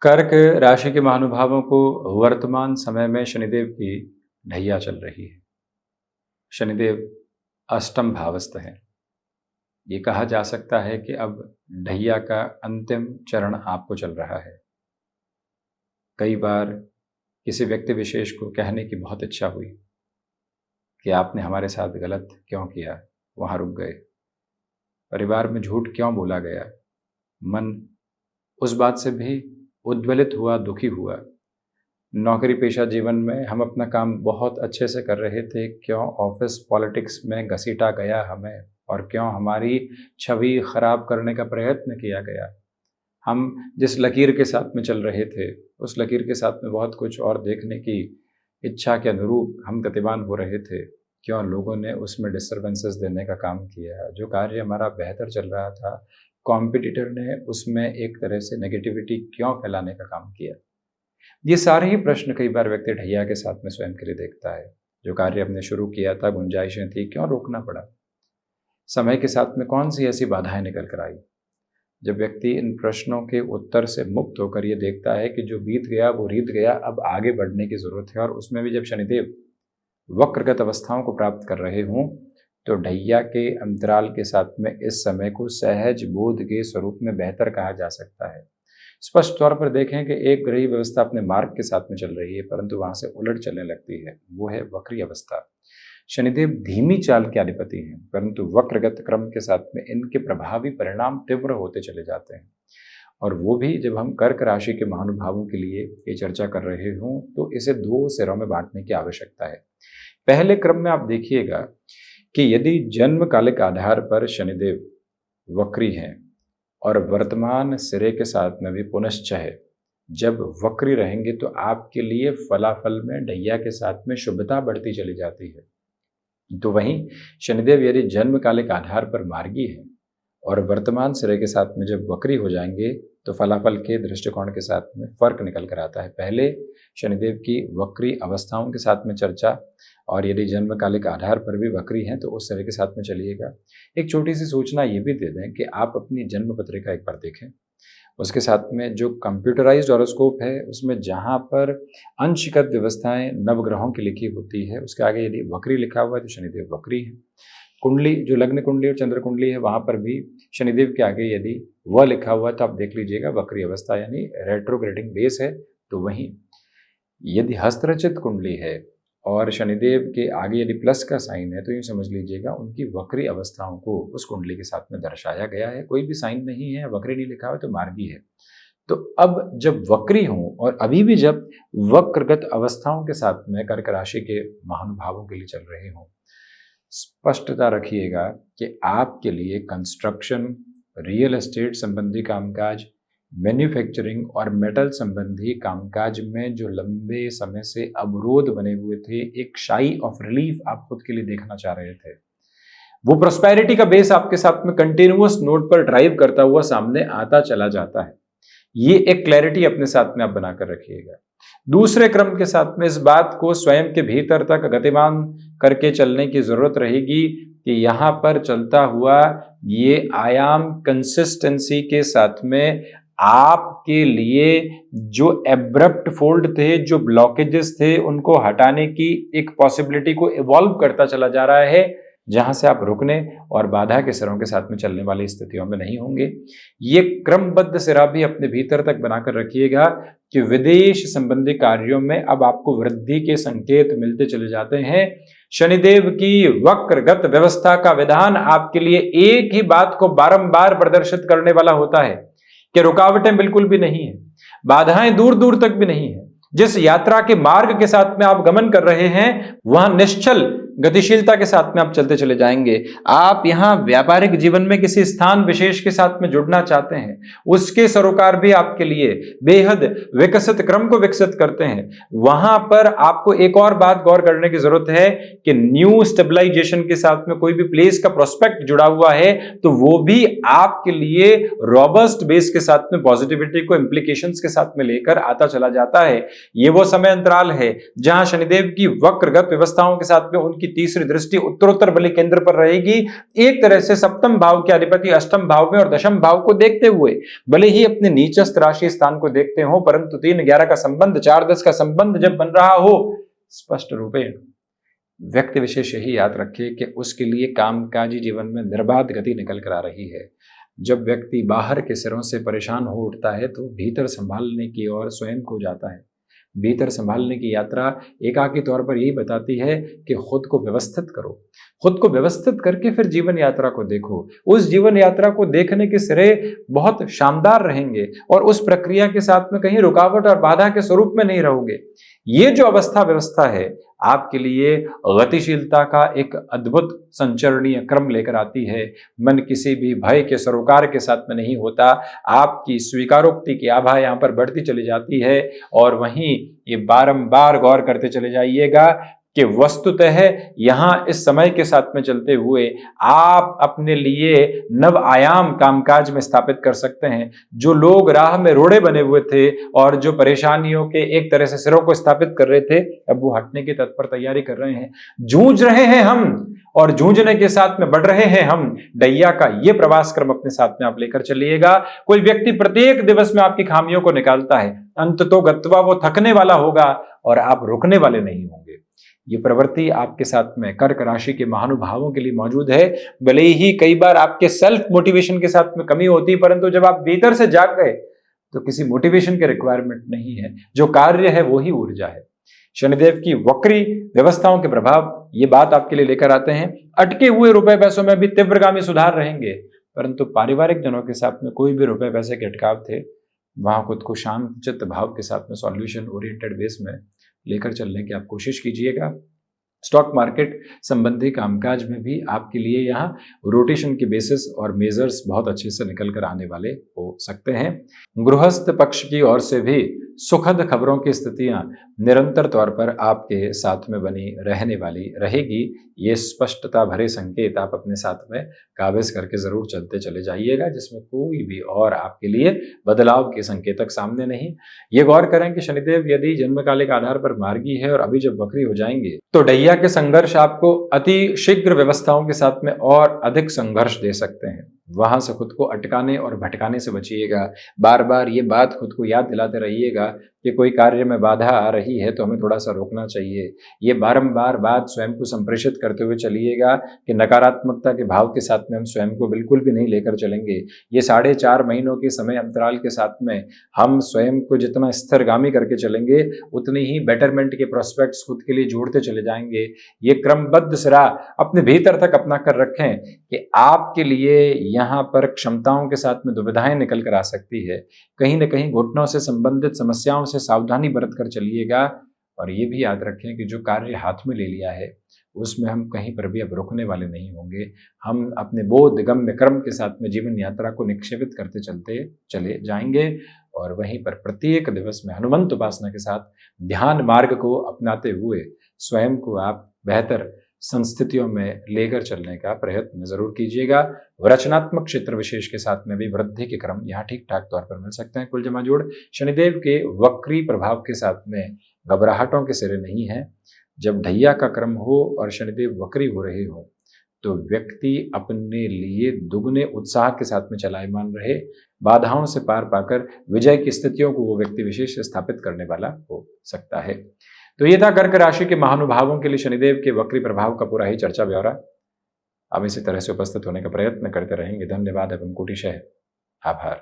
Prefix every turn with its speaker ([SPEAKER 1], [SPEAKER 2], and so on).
[SPEAKER 1] कर्क राशि के महानुभावों को वर्तमान समय में शनिदेव की ढैया चल रही है। शनिदेव अष्टम भावस्थ है। ये कहा जा सकता है कि अब ढैया का अंतिम चरण आपको चल रहा है। कई बार किसी व्यक्ति विशेष को कहने की बहुत इच्छा हुई कि आपने हमारे साथ गलत क्यों किया, वहाँ रुक गए, परिवार में झूठ क्यों बोला गया। मन उस बात से भी उद्वेलित हुआ, दुखी हुआ। नौकरी पेशा जीवन में हम अपना काम बहुत अच्छे से कर रहे थे, क्यों ऑफिस पॉलिटिक्स में घसीटा गया हमें, और क्यों हमारी छवि खराब करने का प्रयत्न किया गया। हम जिस लकीर के साथ में चल रहे थे, उस लकीर के साथ में बहुत कुछ और देखने की इच्छा के अनुरूप हम गतिमान हो रहे थे, क्यों लोगों ने उसमें डिस्टर्बेंसेस देने का काम किया। जो कार्य हमारा बेहतर चल रहा था, कॉम्पिटिटर ने उसमें एक तरह से नेगेटिविटी क्यों फैलाने का काम किया। ये सारे ही प्रश्न कई बार व्यक्ति ढैया के साथ में स्वयं के लिए देखता है। जो कार्य हमने शुरू किया था, गुंजाइशें थी, क्यों रोकना पड़ा। समय के साथ में कौन सी ऐसी बाधाएं निकल कर आई। जब व्यक्ति इन प्रश्नों के उत्तर से मुक्त होकर ये देखता है कि जो बीत गया वो रीत गया, अब आगे बढ़ने की जरूरत है, और उसमें भी जब शनिदेव वक्रगत अवस्थाओं को प्राप्त कर रहे हों, तो ढैया के अंतराल के साथ में इस समय को सहज बोध के स्वरूप में बेहतर कहा जा सकता है। स्पष्ट तौर पर देखें कि एक ग्रही व्यवस्था अपने मार्ग के साथ में चल रही है, परंतु वहां से उलट चलने लगती है। वो है वक्री अवस्था। शनिदेव धीमी चाल के अधिपति हैं, परंतु वक्रगत क्रम के साथ में इनके प्रभावी परिणाम तीव्र होते चले जाते हैं। और वो भी जब हम कर्क राशि के महानुभावों के लिए ये चर्चा कर रहे हों, तो इसे दो सिरों में बांटने की आवश्यकता है। पहले क्रम में आप देखिएगा कि यदि जन्म कालिक आधार पर शनिदेव वक्री हैं और वर्तमान सिरे के साथ में भी पुनश्च है, जब वक्री रहेंगे तो आपके लिए फलाफल में ढैया के साथ में शुभता बढ़ती चली जाती है। तो वहीं शनिदेव यदि जन्म कालिक आधार पर मार्गी है और वर्तमान सिरे के साथ में जब वक्री हो जाएंगे, तो फलाफल के दृष्टिकोण के साथ में फर्क निकल कर आता है। पहले शनिदेव की वक्री अवस्थाओं के साथ में चर्चा, और यदि जन्मकालिक आधार पर भी वक्री हैं तो उस तरह के साथ में चलिएगा। एक छोटी सी सूचना ये भी दे दें कि आप अपनी जन्म पत्रिका एक बार देखें। उसके साथ में जो कंप्यूटराइज्ड हॉरोस्कोप है, उसमें जहाँ पर अंशगत व्यवस्थाएं नवग्रहों की लिखी होती है, उसके आगे यदि वक्री लिखा हुआ है तो शनिदेव वक्री है। कुंडली, जो लग्न कुंडली और चंद्र कुंडली है, वहाँ पर भी शनिदेव के आगे यदि वह लिखा हुआ है तो आप देख लीजिएगा वक्री अवस्था यानी रेट्रोग्रेडिंग बेस है। तो वहीं यदि हस्तरचित कुंडली है और शनिदेव के आगे यदि प्लस का साइन है, तो यूँ समझ लीजिएगा उनकी वक्री अवस्थाओं को उस कुंडली के साथ में दर्शाया गया है। कोई भी साइन नहीं है, वक्री नहीं लिखा हुआ तो मार्गी है। तो अब जब वक्री हों और अभी भी जब वक्रगत अवस्थाओं के साथ में कर्क राशि के महानुभावों के लिए चल रहे हों, स्पष्टता रखिएगा कि आपके लिए कंस्ट्रक्शन, रियल एस्टेट संबंधी कामकाज, मैन्युफैक्चरिंग और मेटल संबंधी कामकाज में जो लंबे समय से अवरोध बने हुए थे, एक शाई ऑफ रिलीफ आप खुद के लिए देखना चाह रहे थे, वो प्रोस्पेरिटी का बेस आपके साथ में कंटिन्यूअस नोट पर ड्राइव करता हुआ सामने आता चला जाता है। ये एक क्लैरिटी अपने साथ में आप बनाकर रखिएगा। दूसरे क्रम के साथ में इस बात को स्वयं के भीतर तक गतिमान करके चलने की जरूरत रहेगी कि यहां पर चलता हुआ ये आयाम कंसिस्टेंसी के साथ में आपके लिए जो एब्रप्ट फोल्ड थे, जो ब्लॉकेजेस थे, उनको हटाने की एक पॉसिबिलिटी को इवॉल्व करता चला जा रहा है, जहां से आप रुकने और बाधा के सिरों के साथ में चलने वाली स्थितियों में नहीं होंगे। ये क्रमबद्ध सिरा भी अपने भीतर तक बनाकर रखिएगा कि विदेश संबंधी कार्यों में अब आपको वृद्धि के संकेत मिलते चले जाते हैं। शनिदेव की वक्रगत व्यवस्था का विधान आपके लिए एक ही बात को बारंबार प्रदर्शित करने वाला होता है कि रुकावटें बिल्कुल भी नहीं है, बाधाएं दूर दूर तक भी नहीं है। जिस यात्रा के मार्ग के साथ में आप गमन कर रहे हैं, वहां निश्चल गतिशीलता के साथ में आप चलते चले जाएंगे। आप यहां व्यापारिक जीवन में किसी स्थान विशेष के साथ में जुड़ना चाहते हैं, उसके सरोकार भी आपके लिए बेहद विकसित क्रम को विकसित करते हैं। वहां पर आपको एक और बात गौर करने की जरूरत है कि न्यू स्टेबलाइजेशन के साथ में कोई भी प्लेस का प्रोस्पेक्ट जुड़ा हुआ है, तो वो भी आपके लिए रॉबस्ट बेस के साथ में पॉजिटिविटी को इंप्लीकेशंस के साथ में लेकर आता चला जाता है। ये वो समय अंतराल है जहां शनिदेव की वक्रगत व्यवस्थाओं के साथ में उनकी उनकी तीसरी दृष्टि उत्तरोत्तर बलि केंद्र पर रहेगी। एक तरह से सप्तम भाव के अधिपति अष्टम भाव में और दशम भाव को देखते हुए भले ही अपने नीचस्थ राशि स्थान को देखते हो, परंतु 3-11 का संबंध, 4-10 का संबंध जब बन रहा हो, स्पष्ट रूपेण व्यक्ति विशेष यही याद रखे कि उसके लिए कामकाजी जीवन में निर्बाध गति निकल कर आ रही है। जब व्यक्ति बाहर के सिरों से परेशान हो उठता है तो भीतर संभालने की ओर स्वयं को जाता है। भीतर संभालने की यात्रा एकाकी तौर पर यही बताती है कि खुद को व्यवस्थित करो, खुद को व्यवस्थित करके फिर जीवन यात्रा को देखो। उस जीवन यात्रा को देखने के सिरे बहुत शानदार रहेंगे और उस प्रक्रिया के साथ में कहीं रुकावट और बाधा के स्वरूप में नहीं रहोगे। ये जो अवस्था व्यवस्था है आपके लिए गतिशीलता का एक अद्भुत संचरणीय क्रम लेकर आती है। मन किसी भी भय के सरोकार के साथ में नहीं होता। आपकी स्वीकारोक्ति की आभा यहाँ पर बढ़ती चली जाती है और वहीं ये बारंबार गौर करते चले जाइएगा कि वस्तुतः यहाँ इस समय के साथ में चलते हुए आप अपने लिए नव आयाम कामकाज में स्थापित कर सकते हैं। जो लोग राह में रोड़े बने हुए थे और जो परेशानियों के एक तरह से सिरों को स्थापित कर रहे थे, अब वो हटने की तत्पर तैयारी कर रहे हैं। जूझ रहे हैं हम और जूझने के साथ में बढ़ रहे हैं हम। डैया का ये प्रवास क्रम अपने साथ में आप लेकर चलिएगा। कोई व्यक्ति प्रत्येक दिवस में आपकी खामियों को निकालता है, अंततो गत्वा वो थकने वाला होगा और आप रुकने वाले नहीं होंगे। ये प्रवृत्ति आपके साथ में कर्क राशि के महानुभावों के लिए मौजूद है। भले ही कई बार आपके सेल्फ मोटिवेशन के साथ में कमी होती है, परंतु जब आप भीतर से जाग गए तो किसी मोटिवेशन के रिक्वायरमेंट नहीं है। जो कार्य है वो ही ऊर्जा है। शनिदेव की वक्री व्यवस्थाओं के प्रभाव ये बात आपके लिए लेकर आते हैं। अटके हुए रुपए पैसों में भी तीव्रगामी सुधार रहेंगे, परंतु पारिवारिक जनों के साथ में कोई भी रुपए पैसे के अटकाव थे, वहां खुद को शांत चित्त भाव के साथ में सॉल्यूशन ओरिएंटेड बेस में लेकर चलने की आप कोशिश कीजिएगा। स्टॉक मार्केट संबंधी कामकाज में भी आपके लिए यहाँ रोटेशन के बेसिस और मेजर्स बहुत अच्छे से निकल कर आने वाले हो सकते हैं। गृहस्थ पक्ष की ओर से भी सुखद खबरों की स्थितियां निरंतर तौर पर आपके साथ में बनी रहने वाली रहेगी। ये स्पष्टता भरे संकेत आप अपने साथ में काबिज करके जरूर चलते चले जाइएगा, जिसमें कोई भी और आपके लिए बदलाव के संकेतक सामने नहीं। ये गौर करें कि शनिदेव यदि जन्मकालिक आधार पर मार्गी है और अभी जब वक्री हो जाएंगे तो डैया के संघर्ष आपको अति शीघ्र व्यवस्थाओं के साथ में और अधिक संघर्ष दे सकते हैं। वहां से खुद को अटकाने और भटकाने से बचिएगा। बार बार ये बात खुद को याद दिलाते रहिएगा कि कोई कार्य में बाधा आ रही है तो हमें थोड़ा सा रोकना चाहिए। ये बारंबार बात स्वयं को संप्रेषित करते हुए चलिएगा कि नकारात्मकता के भाव के साथ में हम स्वयं को बिल्कुल भी नहीं लेकर चलेंगे। ये 4.5 महीनों के समय अंतराल के साथ में हम स्वयं को जितना स्थिरगामी करके चलेंगे, उतनी ही बेटरमेंट के प्रोस्पेक्ट्स खुद के लिए जोड़ते चले जाएंगे। ये क्रमबद्ध सिरा अपने भीतर तक अपना कर रखें कि आपके लिए यहाँ पर क्षमताओं के साथ में दुविधाएं निकल कर आ सकती है। कहीं न कहीं घुटनों से संबंधित समस्याओं से सावधानी बरत कर चलिएगा और ये भी याद रखें कि जो कार्य हाथ में ले लिया है उसमें हम कहीं पर भी अब रुकने वाले नहीं होंगे। हम अपने बोध गम्य क्रम के साथ में जीवन यात्रा को निक्षेपित करते चलते चले जाएंगे और वहीं पर प्रत्येक दिवस में हनुमंत उपासना के साथ ध्यान मार्ग को अपनाते हुए स्वयं को आप बेहतर संस्थितियों में लेकर चलने का प्रयत्न जरूर कीजिएगा। रचनात्मक क्षेत्र विशेष के साथ में भी वृद्धि के क्रम यहाँ ठीक ठाक तौर पर मिल सकते हैं। कुल जमा जोड़ शनिदेव के वक्री प्रभाव के साथ में घबराहटों के सिरे नहीं है। जब ढैया का क्रम हो और शनिदेव वक्री हो रहे हो तो व्यक्ति अपने लिए दुगने उत्साह के साथ में चलायमान रहे। बाधाओं से पार पाकर विजय की स्थितियों को वो व्यक्ति विशेष स्थापित करने वाला हो सकता है। तो ये था कर्क राशि के महानुभावों के लिए शनिदेव के वक्री प्रभाव का पूरा ही चर्चा ब्यौरा। अब इसी तरह से उपस्थित होने का प्रयत्न करते रहेंगे। धन्यवाद एवं कोटिशः आभार।